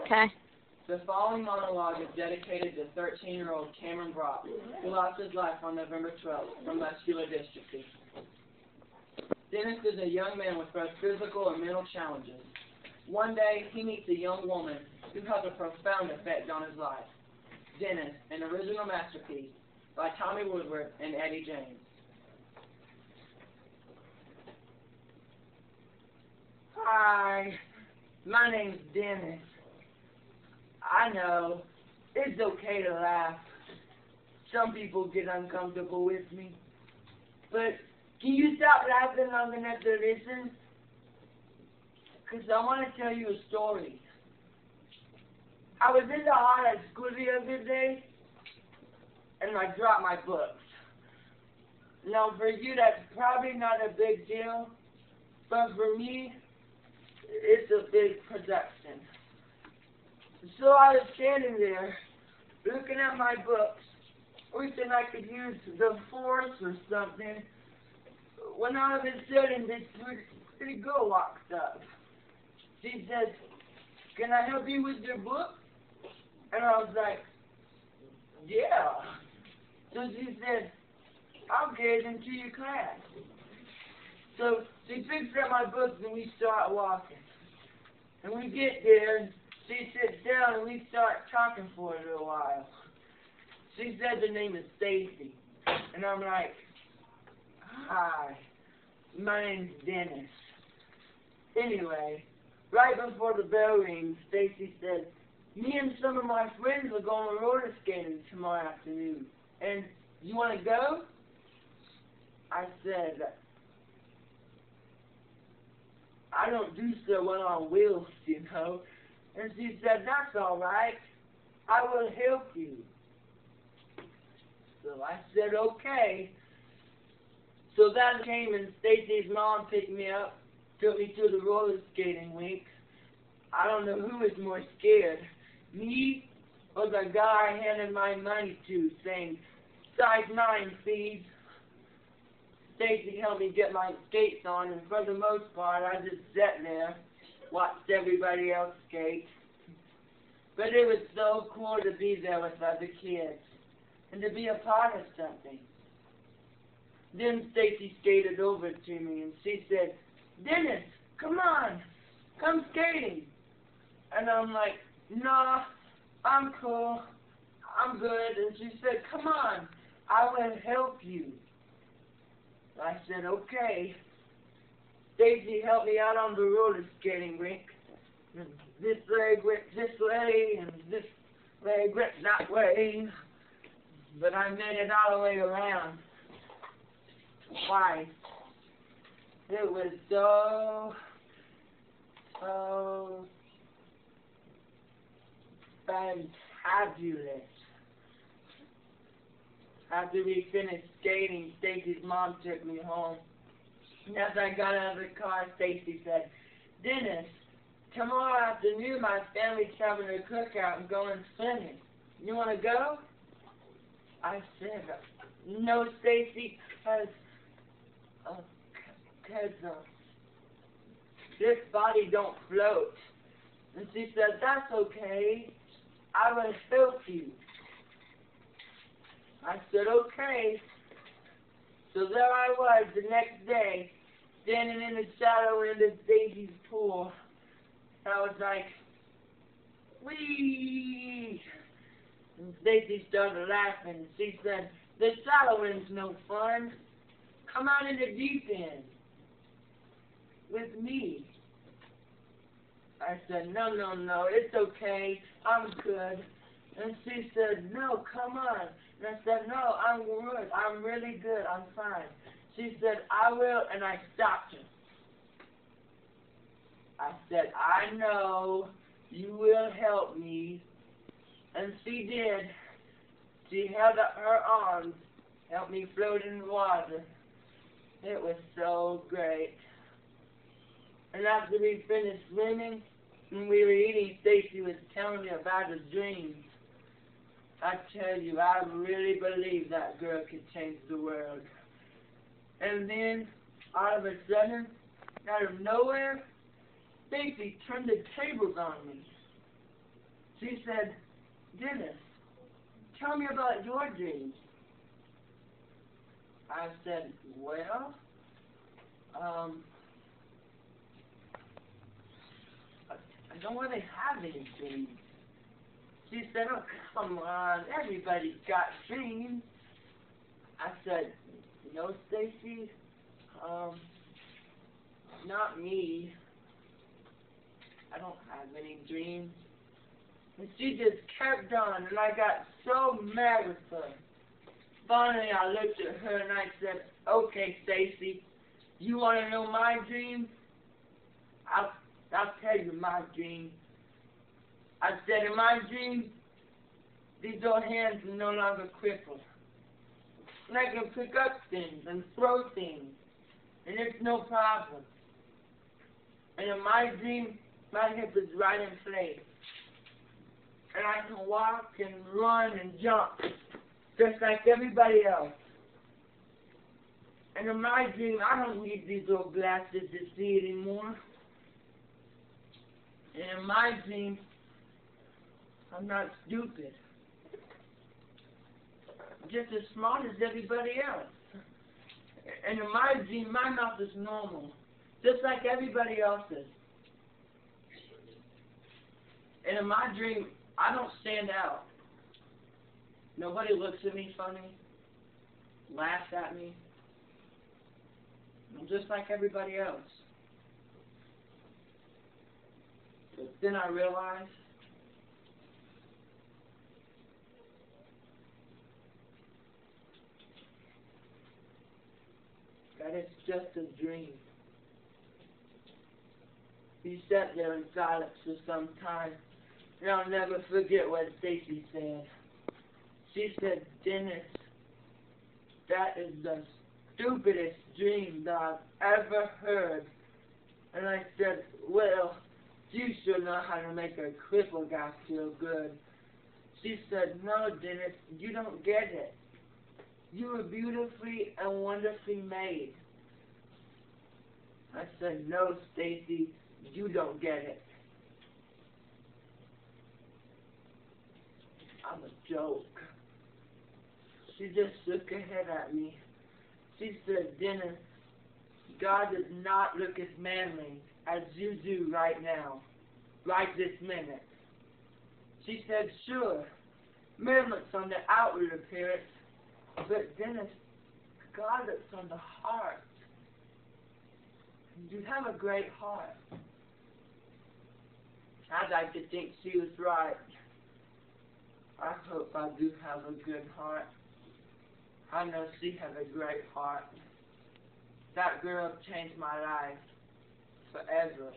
Okay. The following monologue is dedicated to 13-year-old Cameron Brock, who lost his life on November 12th from muscular dystrophy. Dennis is a young man with both physical and mental challenges. One day, he meets a young woman who has a profound effect on his life. Dennis, an original masterpiece by Tommy Woodward and Eddie James. Hi, my name's Dennis. I know, it's okay to laugh. Some people get uncomfortable with me. But can you stop laughing long enough to listen? Because I want to tell you a story. I was in the hall at school the other day, and I dropped my books. Now, for you, that's probably not a big deal, but for me, it's a big production. So I was standing there, looking at my books, wishing I could use the force or something, when all of a sudden this pretty girl walked up. She said, "Can I help you with your book?" And I was like, "Yeah." So she said, "I'll get into your class." So she picks up my books and we start walking. And we get there and she sits down and we start talking for a little while. She said the name is Stacy. And I'm like, "Hi, my name's Dennis." Anyway, right before the bell rings, Stacy said, "Me and some of my friends are going roller skating tomorrow afternoon. And you want to go?" I said, "I don't do so well on wheels, you know." And she said, "That's all right. I will help you." So I said, "Okay." So that came and Stacy's mom picked me up, took me to the roller skating rink. I don't know who was more scared, me or the guy I handed my money to saying, "Size 9, please." Stacy helped me get my skates on, and for the most part, I just sat there, watched everybody else skate. But it was so cool to be there with other kids, and to be a part of something. Then Stacy skated over to me, and she said, "Dennis, come on, come skating." And I'm like, "Nah, I'm cool, I'm good." And she said, "Come on, I will help you." I said, "Okay." Stacy helped me out on the roller skating rink. And this leg went this way, and this leg went that way. But I made it all the way around. Twice. It was so fantabulous. After we finished skating, Stacy's mom took me home. And as I got out of the car, Stacy said, "Dennis, tomorrow afternoon my family's having a cookout and going swimming. You want to go?" I said, "No, Stacy, because this body don't float." And she said, "That's okay. I will help you." I said, "Okay." So there I was the next day, standing in the shadow in the Stacy's pool. I was like, "Whee!" And Stacy started laughing. She said, "The shallow end's no fun. Come out in the deep end with me." I said, No, it's okay. I'm good." And she said, "No, come on." And I said, "No, I'm good. I'm really good. I'm fine." She said, "I will," and I stopped her. I said, "I know you will help me." And she did. She held up her arms, helped me float in the water. It was so great. And after we finished swimming, and we were eating, Stacy was telling me about her dreams. I tell you, I really believe that girl could change the world. And then, all of a sudden, out of nowhere, Stacy turned the tables on me. She said, Dennis, tell me about your dreams. I said, well, I don't really have any dreams. She said, oh, come on, everybody's got dreams. I said, no, Stacy, not me. I don't have any dreams. And she just kept on, and I got so mad with her. Finally, I looked at her and I said, okay, Stacy, you want to know my dream? I'll tell you my dream. I said, in my dream, these old hands are no longer crippled. And I can pick up things and throw things, and it's no problem. And in my dream, my hip is right in place. And I can walk and run and jump, just like everybody else. And in my dream, I don't need these little glasses to see anymore. And in my dream, I'm not stupid. I'm just as smart as everybody else. And in my dream, my mouth is normal, just like everybody else's. And in my dream, I don't stand out. Nobody looks at me funny, laughs at me. I'm just like everybody else. But then I realized that it's just a dream. He sat there in silence for some time, and I'll never forget what Stacy said. She said, Dennis, that is the stupidest dream that I've ever heard. And I said, well, you should know how to make a crippled guy feel good. She said, no, Dennis, you don't get it. You were beautifully and wonderfully made. I said, no, Stacy, you don't get it. I'm a joke. She just shook her head at me. She said, Dennis, God does not look as manly as you do right now, right this minute. She said, sure, man looks on the outward appearance, but Dennis, God looks on the heart. You have a great heart. I'd like to think she was right. I hope I do have a good heart. I know she has a great heart. That girl changed my life forever.